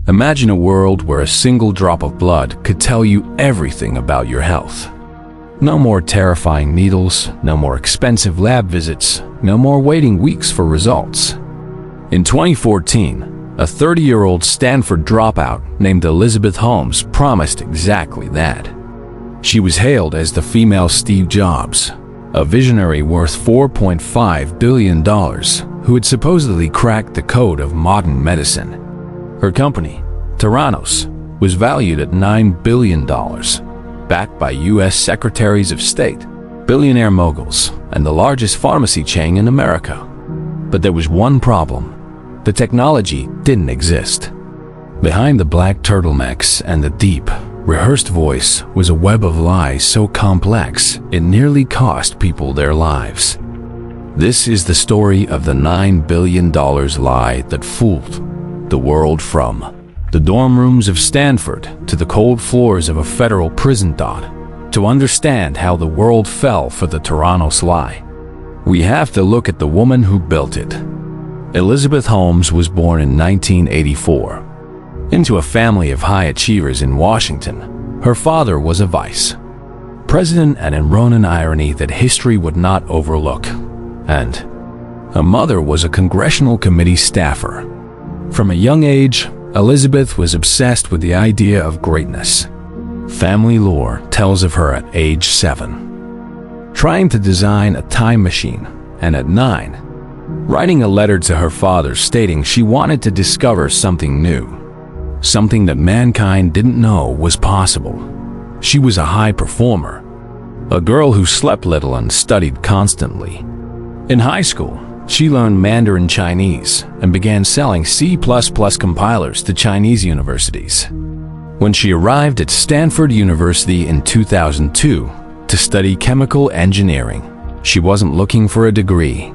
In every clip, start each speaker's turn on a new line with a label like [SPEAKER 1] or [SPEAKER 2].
[SPEAKER 1] Imagine a world where a single drop of blood could tell you everything about your health. No more terrifying needles, no more expensive lab visits, no more waiting weeks for results. In 2014, a 30-year-old Stanford dropout named Elizabeth Holmes promised exactly that. She was hailed as the female Steve Jobs, a visionary worth $4.5 billion who had supposedly cracked the code of modern medicine. Her company, Theranos, was valued at $9 billion, backed by U.S. Secretaries of State, billionaire moguls, and the largest pharmacy chain in America. But there was one problem. The technology didn't exist. Behind the black turtlenecks and the deep, rehearsed voice was a web of lies so complex it nearly cost people their lives. This is the story of the $9 billion lie that fooled the world, from the dorm rooms of Stanford to the cold floors of a federal prison. To understand how the world fell for the Theranos lie, we have to look at the woman who built it. Elizabeth Holmes was born in 1984 into a family of high achievers in Washington. Her father was a vice president, an irony that history would not overlook, and her mother was a congressional committee staffer. From a young age, Elizabeth was obsessed with the idea of greatness. Family lore tells of her at age 7, trying to design a time machine, and at 9, writing a letter to her father stating she wanted to discover something new, something that mankind didn't know was possible. She was a high performer, a girl who slept little and studied constantly. In high school, she learned Mandarin Chinese and began selling C++ compilers to Chinese universities. When she arrived at Stanford University in 2002 to study chemical engineering, she wasn't looking for a degree.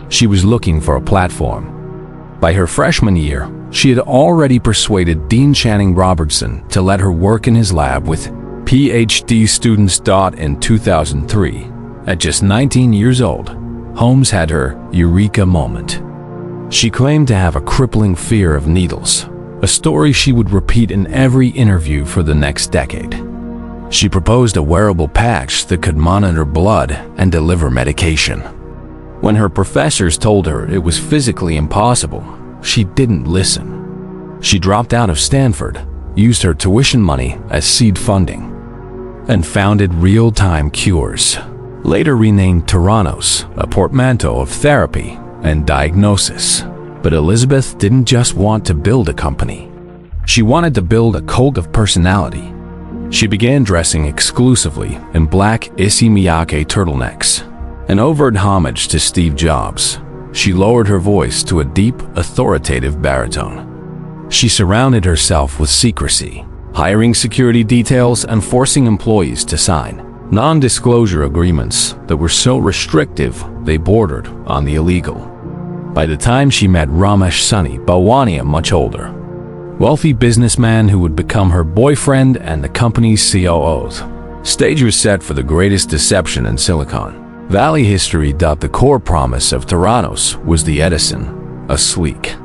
[SPEAKER 1] She was looking for a platform. By her freshman year, she had already persuaded Dean Channing Robertson to let her work in his lab with PhD students. In 2003, at just 19 years old, Holmes had her Eureka moment. She claimed to have a crippling fear of needles, a story she would repeat in every interview for the next decade. She proposed a wearable patch that could monitor blood and deliver medication. When her professors told her it was physically impossible, she didn't listen. She dropped out of Stanford, used her tuition money as seed funding, and founded Real-Time Cures, later renamed Theranos, a portmanteau of therapy and diagnosis. But Elizabeth didn't just want to build a company. She wanted to build a cult of personality. She began dressing exclusively in black Issey Miyake turtlenecks, an overt homage to Steve Jobs. She lowered her voice to a deep, authoritative baritone. She surrounded herself with secrecy, hiring security details and forcing employees to sign non-disclosure agreements that were so restrictive they bordered on the illegal. By the time she met Ramesh Sunny Balwani, a much older, wealthy businessman who would become her boyfriend and the company's COO, stage was set for the greatest deception in Silicon Valley history. The core promise of Theranos was the Edison, a sleek,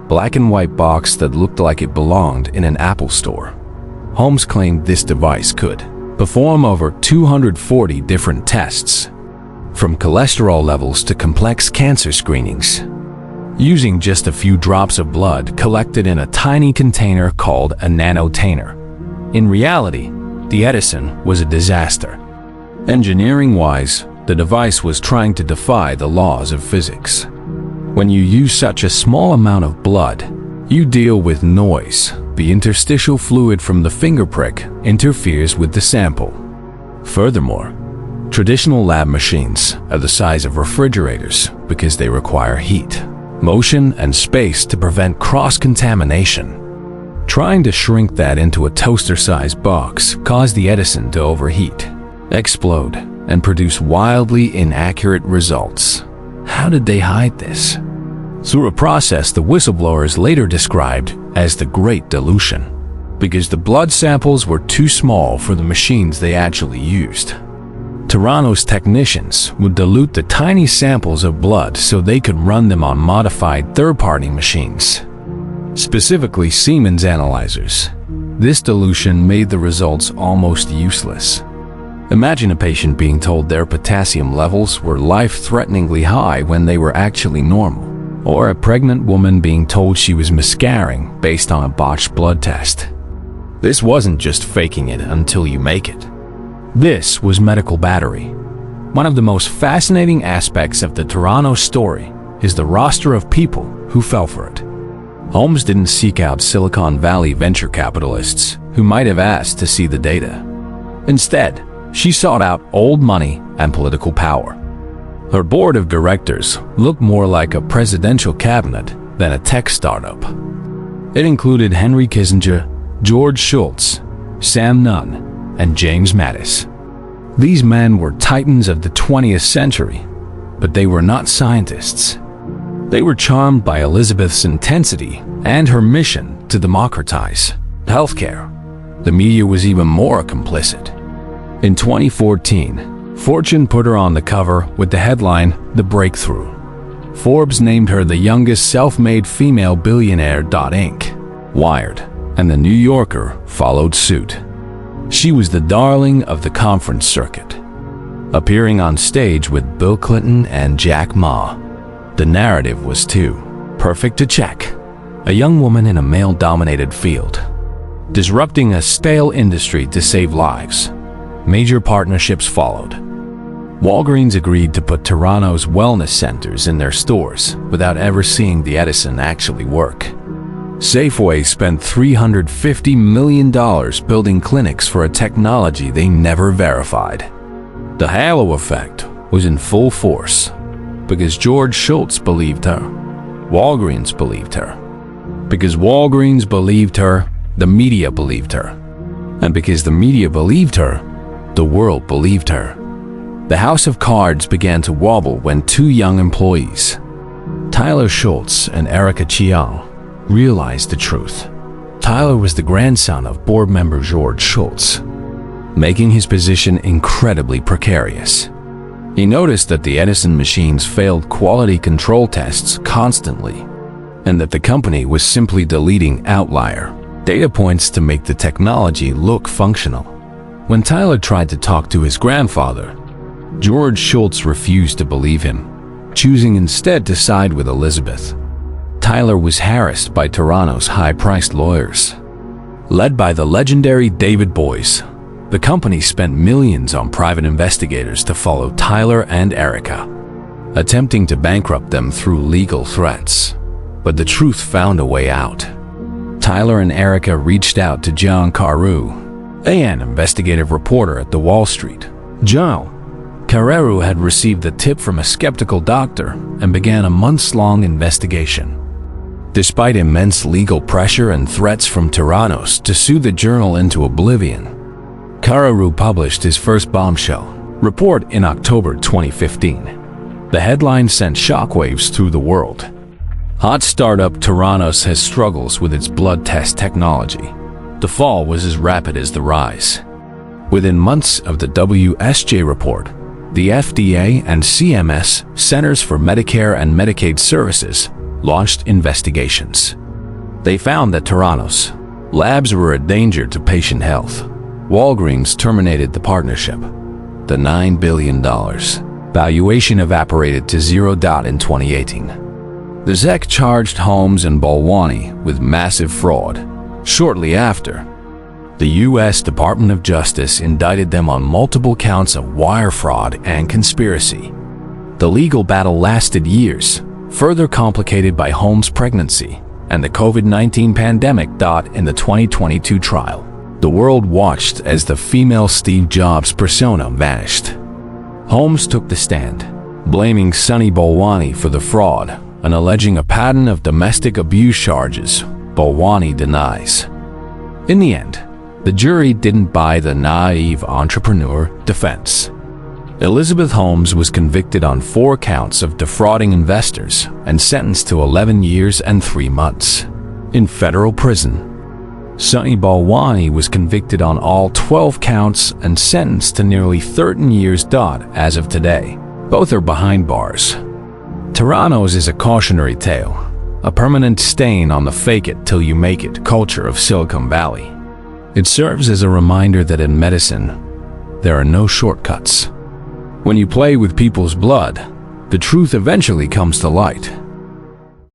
[SPEAKER 1] black and white box that looked like it belonged in an Apple store. Holmes claimed this device could perform over 240 different tests, from cholesterol levels to complex cancer screenings, using just a few drops of blood collected in a tiny container called a nanotainer. In reality, the Edison was a disaster. Engineering-wise, the device was trying to defy the laws of physics. When you use such a small amount of blood, you deal with noise. The interstitial fluid from the finger prick interferes with the sample. Furthermore, traditional lab machines are the size of refrigerators because they require heat, motion, and space to prevent cross-contamination. Trying to shrink that into a toaster-sized box caused the Edison to overheat, explode, and produce wildly inaccurate results. How did they hide this? Through a process the whistleblowers later described as the Great Dilution, because the blood samples were too small for the machines they actually used. Theranos technicians would dilute the tiny samples of blood so they could run them on modified third-party machines. specifically Siemens analyzers. This dilution made the results almost useless. Imagine a patient being told their potassium levels were life-threateningly high when they were actually normal, or a pregnant woman being told she was miscarrying based on a botched blood test. This wasn't just faking it until you make it. This was medical battery. One of the most fascinating aspects of the Theranos story is the roster of people who fell for it. Holmes didn't seek out Silicon Valley venture capitalists who might have asked to see the data. Instead, she sought out old money and political power. Her board of directors looked more like a presidential cabinet than a tech startup. It included Henry Kissinger, George Shultz, Sam Nunn, and James Mattis. These men were titans of the 20th century, but they were not scientists. They were charmed by Elizabeth's intensity and her mission to democratize healthcare. The media was even more complicit. In 2014, Fortune put her on the cover with the headline, "The Breakthrough." Forbes named her the youngest self-made female billionaire. Inc. Wired and The New Yorker followed suit. She was the darling of the conference circuit, appearing on stage with Bill Clinton and Jack Ma. The narrative was too perfect to check. A young woman in a male-dominated field, disrupting a stale industry to save lives. Major partnerships followed. Walgreens agreed to put Theranos wellness centers in their stores without ever seeing the Edison actually work. Safeway spent $350 million building clinics for a technology they never verified. The halo effect was in full force because George Shultz believed her. Walgreens believed her. Because Walgreens believed her, the media believed her. And because the media believed her, the world believed her. The house of cards began to wobble when two young employees, Tyler Shultz and Erika Cheung, realized the truth. Tyler was the grandson of board member George Shultz, making his position incredibly precarious. He noticed that the Edison machines failed quality control tests constantly, and that the company was simply deleting outlier data points to make the technology look functional. When Tyler tried to talk to his grandfather, George Shultz refused to believe him, choosing instead to side with Elizabeth. Tyler was harassed by Theranos' high-priced lawyers. Led by the legendary David Boyce, the company spent millions on private investigators to follow Tyler and Erika, attempting to bankrupt them through legal threats. But the truth found a way out. Tyler and Erika reached out to John Carreyrou, an investigative reporter at the Wall Street. John Carreyrou had received the tip from a skeptical doctor and began a months-long investigation. Despite immense legal pressure and threats from Theranos to sue the journal into oblivion, Carreyrou published his first bombshell report in October 2015. The headline sent shockwaves through the world. Hot startup Theranos has struggles with its blood test technology. The fall was as rapid as the rise. Within months of the WSJ report, the FDA and CMS, Centers for Medicare and Medicaid Services, launched investigations. They found that Theranos labs were a danger to patient health. Walgreens terminated the partnership. The $9 billion valuation evaporated to zero in 2018. The SEC charged Holmes and Balwani with massive fraud. Shortly after, the U.S. Department of Justice indicted them on multiple counts of wire fraud and conspiracy. The legal battle lasted years, further complicated by Holmes' pregnancy and the COVID-19 pandemic. In the 2022 trial, the world watched as the female Steve Jobs persona vanished. Holmes took the stand, blaming Sunny Balwani for the fraud and alleging a pattern of domestic abuse charges. Balwani denies. In the end, the jury didn't buy the naive entrepreneur defense. Elizabeth Holmes was convicted on 4 counts of defrauding investors and sentenced to 11 years and 3 months in federal prison. Sunny Balwani was convicted on all 12 counts and sentenced to nearly 13 years. As of today, both are behind bars. Theranos is a cautionary tale. a permanent stain on the fake-it-till-you-make-it culture of Silicon Valley. It serves as a reminder that in medicine, there are no shortcuts. When you play with people's blood, the truth eventually comes to light.